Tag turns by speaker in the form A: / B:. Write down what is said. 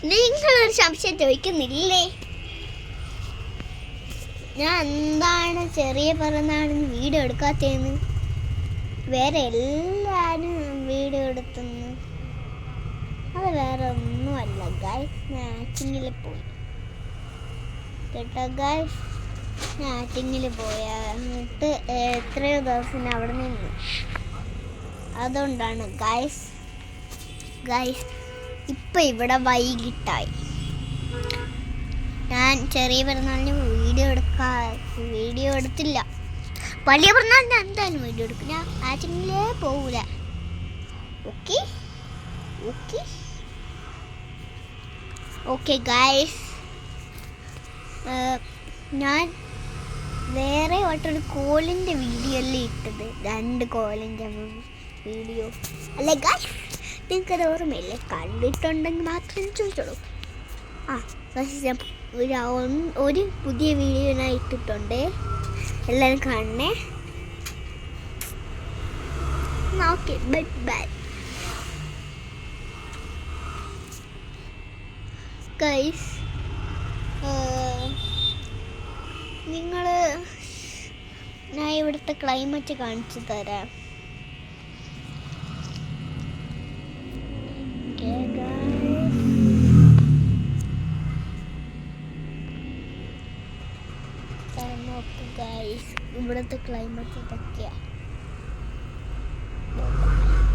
A: നിങ്ങളൊരു സംശയം ചോദിക്കുന്നില്ലേ? ഞാൻ എന്താണ് ചെറിയ പിറന്നാളിന് വീഡിയോ എടുക്കാത്തതെന്ന്? വേറെ എല്ലാവരും വീഡിയോ എടുത്തുന്നു. അത് വേറെ ഒന്നുമല്ല ഗൈസ്, ഞാൻ ആറ്റിങ്ങിൽ പോയി കേട്ടോ ഗൈസ്. ഞാൻ ആറ്റിങ്ങിൽ പോയ എന്നിട്ട് എത്രയോ ദിവസം അവിടെ നിന്ന്. അതുകൊണ്ടാണ് ഗൈസ് ഇപ്പം ഇവിടെ വൈകിട്ടായി. ഞാൻ ചെറിയ പിറന്നാളിന് വീഡിയോ എടുത്തില്ല. വലിയ പിറന്നാളിന് എന്തായാലും വീഡിയോ എടുക്കും. ഞാൻ ആറ്റിങ്ങിലേ പോകൂല. Okay okay okay guys. ഞാൻ വേറെ ഒരു കോലിൻ്റെ വീഡിയോ അല്ലേ ഇട്ടത്, 2 കോലിൻ്റെ വീഡിയോ അല്ലേ ഗൈസ്? നിങ്ങൾക്കത് ഓർമ്മയില്ലേ? കണ്ടിട്ടുണ്ടെങ്കിൽ മാത്രം ചോദിച്ചോളൂ. ഒരു പുതിയ വീഡിയോ ഞാൻ ഇട്ടിട്ടുണ്ട്, എല്ലാവരും കാണണേ. Okay bye bye guys. ഞാൻ ഇവിടുത്തെ ക്ലൈമറ്റ് കാണിച്ചു തരാം. നോക്കൂ ഗൈസ്, ഇവിടുത്തെ ക്ലൈമറ്റ് ഇതൊക്കെയാണ്.